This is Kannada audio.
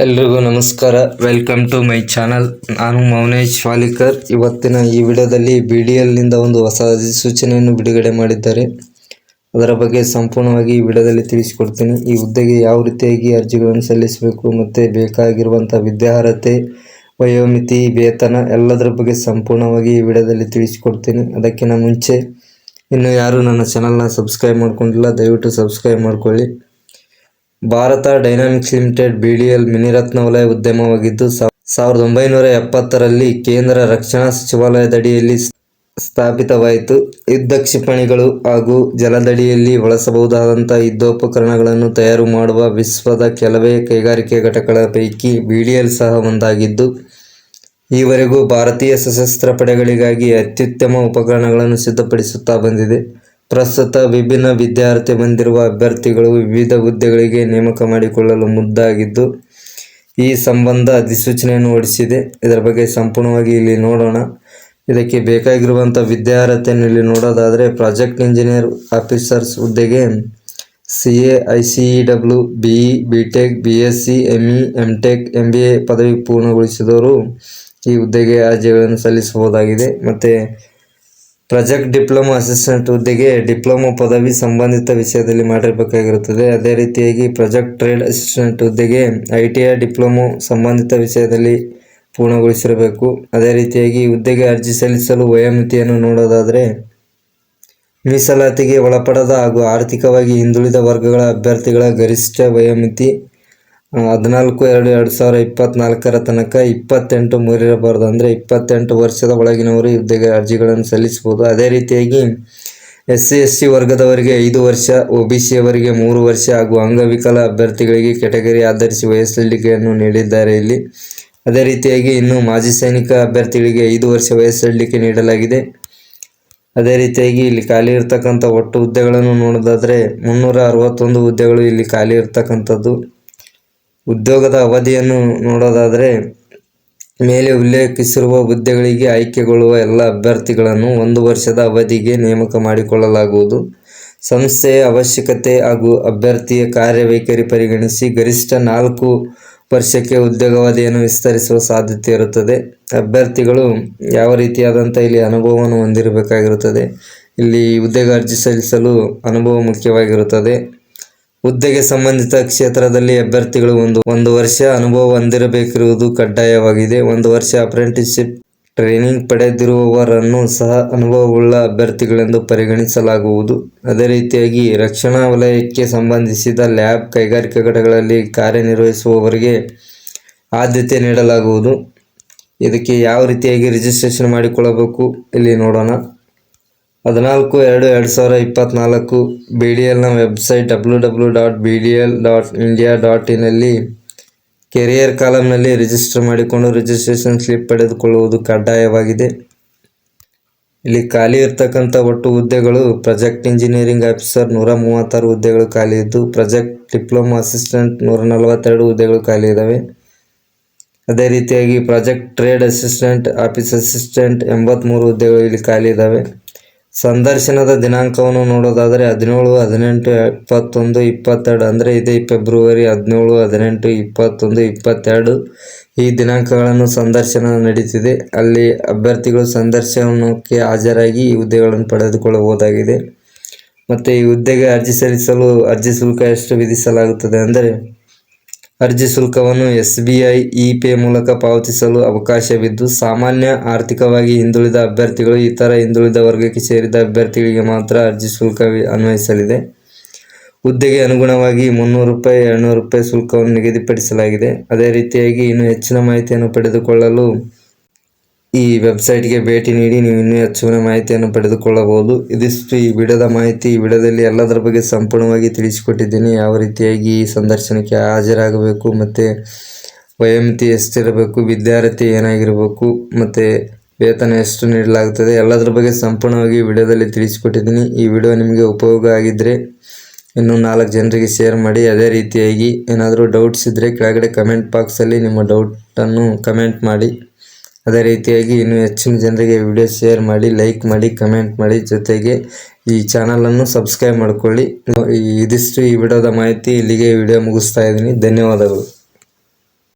ಎಲ್ರಿಗೂ ನಮಸ್ಕಾರ. Welcome to my channel. ನಾನು ಮೌನೇಶ್ ವಾಲಿಕರ್. ಇವತ್ತಿನ ಈ ವಿಡಿಯೋದಲ್ಲಿ BDLನಿಂದ ಒಂದು ಹೊಸ ಅಧಿಸೂಚನೆಯನ್ನು ಬಿಡುಗಡೆ ಮಾಡಿದ್ದಾರೆ. ಅದರ ಬಗ್ಗೆ ಸಂಪೂರ್ಣವಾಗಿ ಈ ವಿಡಿಯೋದಲ್ಲಿ ತಿಳಿಸಿಕೊಡ್ತೀನಿ. ಈ ಹುದ್ದೆಗೆ ಯಾವ ರೀತಿಯಾಗಿ ಅರ್ಜಿಗಳನ್ನು ಸಲ್ಲಿಸಬೇಕು ಮತ್ತು ಬೇಕಾಗಿರುವಂಥ ವಿದ್ಯಾರ್ಹತೆ, ವಯೋಮಿತಿ, ವೇತನ ಎಲ್ಲದರ ಬಗ್ಗೆ ಸಂಪೂರ್ಣವಾಗಿ ಈ ವಿಡಿಯೋದಲ್ಲಿ ತಿಳಿಸಿಕೊಡ್ತೀನಿ. ಅದಕ್ಕಿಂತ ಮುಂಚೆ ಇನ್ನು ಯಾರು ನನ್ನ ಚಾನಲ್ನ ಸಬ್ಸ್ಕ್ರೈಬ್ ಮಾಡ್ಕೊಂಡಿಲ್ಲ, ದಯವಿಟ್ಟು ಸಬ್ಸ್ಕ್ರೈಬ್ ಮಾಡ್ಕೊಳ್ಳಿ. Bharat dynamics limited BDL Miniratna ವಲಯ ಉದ್ಯಮವಾಗಿದ್ದು 1970ರಲ್ಲಿ ಕೇಂದ್ರ ರಕ್ಷಣಾ ಸಚಿವಾಲಯದಡಿಯಲ್ಲಿ ಸ್ಥಾಪಿತವಾಯಿತು. ಯುದ್ಧ ಕ್ಷಿಪಣಿಗಳು ಹಾಗೂ ಜಲದಡಿಯಲ್ಲಿ ಬಳಸಬಹುದಾದಂಥ ಯುದ್ಧೋಪಕರಣಗಳನ್ನು ತಯಾರು ಮಾಡುವ ವಿಶ್ವದ ಕೆಲವೇ ಕೈಗಾರಿಕೆ ಘಟಕಗಳ ಪೈಕಿ BDL ಸಹ ಒಂದಾಗಿದ್ದು, ಈವರೆಗೂ ಭಾರತೀಯ ಸಶಸ್ತ್ರ ಪಡೆಗಳಿಗಾಗಿ ಅತ್ಯುತ್ತಮ ಉಪಕರಣಗಳನ್ನು ಸಿದ್ಧಪಡಿಸುತ್ತಾ ಬಂದಿದೆ. ಪ್ರಸ್ತುತ ವಿಭಿನ್ನ ವಿದ್ಯಾರ್ಹತೆ ಹೊಂದಿರುವ ಅಭ್ಯರ್ಥಿಗಳು ವಿವಿಧ ಹುದ್ದೆಗಳಿಗೆ ನೇಮಕ ಮಾಡಿಕೊಳ್ಳಲು ಮುಂದಾಗಿದ್ದು, ಈ ಸಂಬಂಧ ಅಧಿಸೂಚನೆಯನ್ನು ಹೊರಡಿಸಿದೆ. ಇದರ ಬಗ್ಗೆ ಸಂಪೂರ್ಣವಾಗಿ ಇಲ್ಲಿ ನೋಡೋಣ. ಇದಕ್ಕೆ ಬೇಕಾಗಿರುವಂಥ ವಿದ್ಯಾರ್ಹತೆಯನ್ನು ಇಲ್ಲಿ ನೋಡೋದಾದರೆ, ಪ್ರಾಜೆಕ್ಟ್ ಇಂಜಿನಿಯರ್ ಆಫೀಸರ್ಸ್ ಹುದ್ದೆಗೆ CA, ICEW, BE, BTech, BSc, ME, MTech, MBA ಪದವಿ ಪೂರ್ಣಗೊಳಿಸಿದವರು ಈ ಹುದ್ದೆಗೆ ಅರ್ಜಿಗಳನ್ನು ಸಲ್ಲಿಸಬಹುದಾಗಿದೆ. ಮತ್ತು ಪ್ರಾಜೆಕ್ಟ್ ಡಿಪ್ಲೊಮಾ ಅಸಿಸ್ಟೆಂಟ್ ಹುದ್ದೆಗೆ ಡಿಪ್ಲೊಮಾ ಪದವಿ ಸಂಬಂಧಿತ ವಿಷಯದಲ್ಲಿ ಮಾಡಿರಬೇಕಾಗಿರುತ್ತದೆ. ಅದೇ ರೀತಿಯಾಗಿ ಪ್ರಾಜೆಕ್ಟ್ ಟ್ರೇಡ್ ಅಸಿಸ್ಟೆಂಟ್ ಹುದ್ದೆಗೆ ITI ಡಿಪ್ಲೊಮಾ ಸಂಬಂಧಿತ ವಿಷಯದಲ್ಲಿ ಪೂರ್ಣಗೊಳಿಸಿರಬೇಕು. ಅದೇ ರೀತಿಯಾಗಿ ಹುದ್ದೆಗೆ ಅರ್ಜಿ ಸಲ್ಲಿಸಲು ವಯೋಮಿತಿಯನ್ನು ನೋಡೋದಾದರೆ, ಮೀಸಲಾತಿಗೆ ಒಳಪಡದ ಹಾಗೂ ಆರ್ಥಿಕವಾಗಿ ಹಿಂದುಳಿದ ವರ್ಗಗಳ ಅಭ್ಯರ್ಥಿಗಳ ಗರಿಷ್ಠ ವಯೋಮಿತಿ 14/2/2024 ತನಕ 28 ಮೀರಿರಬಾರದು. ಅಂದರೆ 28 ವರ್ಷದ ಒಳಗಿನವರು ಈ ಹುದ್ದೆಗೆ ಅರ್ಜಿಗಳನ್ನು ಸಲ್ಲಿಸಬಹುದು. ಅದೇ ರೀತಿಯಾಗಿ SC/ST ವರ್ಗದವರಿಗೆ 5 ವರ್ಷ, OBCಯವರಿಗೆ 3 ವರ್ಷ ಹಾಗೂ ಅಂಗವಿಕಲ ಅಭ್ಯರ್ಥಿಗಳಿಗೆ ಕೆಟಗರಿ ಆಧರಿಸಿ ವಯಸ್ಸಳಿಕೆಯನ್ನು ನೀಡಿದ್ದಾರೆ ಇಲ್ಲಿ. ಅದೇ ರೀತಿಯಾಗಿ ಇನ್ನು ಮಾಜಿ ಸೈನಿಕ ಅಭ್ಯರ್ಥಿಗಳಿಗೆ 5 ವರ್ಷ ವಯಸ್ಸಳಿಕೆ ನೀಡಲಾಗಿದೆ. ಅದೇ ರೀತಿಯಾಗಿ ಇಲ್ಲಿ ಖಾಲಿ ಇರ್ತಕ್ಕಂಥ ಒಟ್ಟು ಹುದ್ದೆಗಳನ್ನು ನೋಡೋದಾದರೆ 361 ಹುದ್ದೆಗಳು ಇಲ್ಲಿ ಖಾಲಿ ಇರ್ತಕ್ಕಂಥದ್ದು. ಉದ್ಯೋಗದ ಅವಧಿಯನ್ನು ನೋಡೋದಾದರೆ, ಮೇಲೆ ಉಲ್ಲೇಖಿಸಿರುವ ಹುದ್ದೆಗಳಿಗೆ ಆಯ್ಕೆಗೊಳ್ಳುವ ಎಲ್ಲ ಅಭ್ಯರ್ಥಿಗಳನ್ನು 1 ವರ್ಷದ ಅವಧಿಗೆ ನೇಮಕ ಮಾಡಿಕೊಳ್ಳಲಾಗುವುದು. ಸಂಸ್ಥೆಯ ಅವಶ್ಯಕತೆ ಹಾಗೂ ಅಭ್ಯರ್ಥಿಯ ಕಾರ್ಯವೈಖರಿ ಪರಿಗಣಿಸಿ ಗರಿಷ್ಠ 4 ವರ್ಷಕ್ಕೆ ಉದ್ಯೋಗಾವಧಿಯನ್ನು ವಿಸ್ತರಿಸುವ ಸಾಧ್ಯತೆ ಇರುತ್ತದೆ. ಅಭ್ಯರ್ಥಿಗಳು ಯಾವ ರೀತಿಯಾದಂಥ ಇಲ್ಲಿ ಅನುಭವವನ್ನು ಹೊಂದಿರಬೇಕಾಗಿರುತ್ತದೆ. ಇಲ್ಲಿ ಹುದ್ದೆಗೆ ಅರ್ಜಿ ಸಲ್ಲಿಸಲು ಅನುಭವ ಮುಖ್ಯವಾಗಿರುತ್ತದೆ. ಹುದ್ದೆಗೆ ಸಂಬಂಧಿತ ಕ್ಷೇತ್ರದಲ್ಲಿ ಅಭ್ಯರ್ಥಿಗಳು ಒಂದು ವರ್ಷ ಅನುಭವ ಹೊಂದಿರಬೇಕಿರುವುದು ಕಡ್ಡಾಯವಾಗಿದೆ. 1 ವರ್ಷ ಅಪ್ರೆಂಟಿಸ್ಶಿಪ್ ಟ್ರೈನಿಂಗ್ ಪಡೆದಿರುವವರನ್ನು ಸಹ ಅನುಭವವುಳ್ಳ ಅಭ್ಯರ್ಥಿಗಳೆಂದು ಪರಿಗಣಿಸಲಾಗುವುದು. ಅದೇ ರೀತಿಯಾಗಿ ರಕ್ಷಣಾ ವಲಯಕ್ಕೆ ಸಂಬಂಧಿಸಿದ ಲ್ಯಾಬ್, ಕೈಗಾರಿಕಾ ಘಟಕಗಳಲ್ಲಿ ಕಾರ್ಯನಿರ್ವಹಿಸುವವರಿಗೆ ಆದ್ಯತೆ ನೀಡಲಾಗುವುದು. ಇದಕ್ಕೆ ಯಾವ ರೀತಿಯಾಗಿ ರಿಜಿಸ್ಟ್ರೇಷನ್ ಮಾಡಿಕೊಳ್ಳಬೇಕು ಇಲ್ಲಿ ನೋಡೋಣ. 14/2/2024 BDLನ ವೆಬ್ಸೈಟ್ www.bdl.india.in ನಲ್ಲಿ ಕೆರಿಯರ್ ಕಾಲಮ್ನಲ್ಲಿ ರಿಜಿಸ್ಟರ್ ಮಾಡಿಕೊಂಡು ರಿಜಿಸ್ಟ್ರೇಷನ್ ಸ್ಲಿಪ್ ಪಡೆದುಕೊಳ್ಳುವುದು ಕಡ್ಡಾಯವಾಗಿದೆ. ಇಲ್ಲಿ ಖಾಲಿ ಇರ್ತಕ್ಕಂಥ ಒಟ್ಟು ಹುದ್ದೆಗಳು ಪ್ರಾಜೆಕ್ಟ್ ಇಂಜಿನಿಯರಿಂಗ್ ಆಫೀಸರ್ 136 ಹುದ್ದೆಗಳು ಖಾಲಿ ಇದ್ದು, ಪ್ರಾಜೆಕ್ಟ್ ಡಿಪ್ಲೊಮಾ ಅಸಿಸ್ಟೆಂಟ್ 142 ಹುದ್ದೆಗಳು ಖಾಲಿ ಇದ್ದಾವೆ. ಅದೇ ರೀತಿಯಾಗಿ project trade assistant, office assistant 83 ಹುದ್ದೆಗಳು ಇಲ್ಲಿ ಖಾಲಿ ಇದ್ದಾವೆ. ಸಂದರ್ಶನದ ದಿನಾಂಕವನ್ನು ನೋಡೋದಾದರೆ 17, 18, 21, 22 ಅಂದರೆ ಇದೇ ಫೆಬ್ರವರಿ 17, 18, 21, 22 ಈ ದಿನಾಂಕಗಳನ್ನು ಸಂದರ್ಶನ ನಡೀತಿದೆ. ಅಲ್ಲಿ ಅಭ್ಯರ್ಥಿಗಳು ಸಂದರ್ಶನಕ್ಕೆ ಹಾಜರಾಗಿ ಈ ಹುದ್ದೆಗಳನ್ನು ಪಡೆದುಕೊಳ್ಳಬಹುದಾಗಿದೆ. ಮತ್ತು ಈ ಹುದ್ದೆಗೆ ಅರ್ಜಿ ಸಲ್ಲಿಸಲು ಅರ್ಜಿ ಶುಲ್ಕ ಎಷ್ಟು ವಿಧಿಸಲಾಗುತ್ತದೆ ಅಂದರೆ, ಅರ್ಜಿ ಶುಲ್ಕವನ್ನು SBI ಇ-ಪೇ ಮೂಲಕ ಪಾವತಿಸಲು ಅವಕಾಶವಿದ್ದು, ಸಾಮಾನ್ಯ ಆರ್ಥಿಕವಾಗಿ ಹಿಂದುಳಿದ ಅಭ್ಯರ್ಥಿಗಳು, ಇತರ ಹಿಂದುಳಿದ ವರ್ಗಕ್ಕೆ ಸೇರಿದ ಅಭ್ಯರ್ಥಿಗಳಿಗೆ ಮಾತ್ರ ಅರ್ಜಿ ಶುಲ್ಕ ಅನ್ವಯಿಸಲಿದೆ. ಹುದ್ದೆಗೆ ಅನುಗುಣವಾಗಿ ₹300, ₹200 ಶುಲ್ಕವನ್ನು ನಿಗದಿಪಡಿಸಲಾಗಿದೆ. ಅದೇ ರೀತಿಯಾಗಿ ಇನ್ನೂ ಹೆಚ್ಚಿನ ಮಾಹಿತಿಯನ್ನು ಪಡೆದುಕೊಳ್ಳಲು ಈ ವೆಬ್ಸೈಟ್ಗೆ ಭೇಟಿ ನೀಡಿ ನೀವು ಇನ್ನೂ ಹೆಚ್ಚಿನ ಮಾಹಿತಿಯನ್ನು ಪಡೆದುಕೊಳ್ಳಬಹುದು. ಇದಿಷ್ಟು ಈ ವಿಡಿಯೋದ ಮಾಹಿತಿ. ಈ ವಿಡಿಯೋದಲ್ಲಿ ಎಲ್ಲದರ ಬಗ್ಗೆ ಸಂಪೂರ್ಣವಾಗಿ ತಿಳಿಸಿಕೊಟ್ಟಿದ್ದೀನಿ. ಯಾವ ರೀತಿಯಾಗಿ ಈ ಸಂದರ್ಶನಕ್ಕೆ ಹಾಜರಾಗಬೇಕು, ಮತ್ತು ವಯೋಮಿತಿ ಎಷ್ಟಿರಬೇಕು, ವಿದ್ಯಾರ್ಹತೆ ಏನಾಗಿರಬೇಕು, ಮತ್ತು ವೇತನ ಎಷ್ಟು ನೀಡಲಾಗುತ್ತದೆ ಎಲ್ಲದರ ಬಗ್ಗೆ ಸಂಪೂರ್ಣವಾಗಿ ವಿಡಿಯೋದಲ್ಲಿ ತಿಳಿಸಿಕೊಟ್ಟಿದ್ದೀನಿ. ಈ ವಿಡಿಯೋ ನಿಮಗೆ ಉಪಯೋಗ ಆಗಿದ್ದರೆ ಇನ್ನೂ 4 ಜನರಿಗೆ ಶೇರ್ ಮಾಡಿ. ಅದೇ ರೀತಿಯಾಗಿ ಏನಾದರೂ ಡೌಟ್ಸ್ ಇದ್ದರೆ ಕೆಳಗಡೆ ಕಮೆಂಟ್ ಬಾಕ್ಸಲ್ಲಿ ನಿಮ್ಮ ಡೌಟನ್ನು ಕಮೆಂಟ್ ಮಾಡಿ. ಅದೇ ರೀತಿಯಾಗಿ ಇನ್ನೂ ಹೆಚ್ಚಿನ ಜನರಿಗೆ ವಿಡಿಯೋ ಶೇರ್ ಮಾಡಿ, ಲೈಕ್ ಮಾಡಿ, ಕಮೆಂಟ್ ಮಾಡಿ, ಜೊತೆಗೆ ಈ ಚಾನಲನ್ನು ಸಬ್ಸ್ಕ್ರೈಬ್ ಮಾಡಿಕೊಳ್ಳಿ. ಇದಿಷ್ಟು ಈ ವಿಡಿಯೋದ ಮಾಹಿತಿ. ಇಲ್ಲಿಗೆ ವಿಡಿಯೋ ಮುಗಿಸ್ತಾ ಇದ್ದೀನಿ. ಧನ್ಯವಾದಗಳು.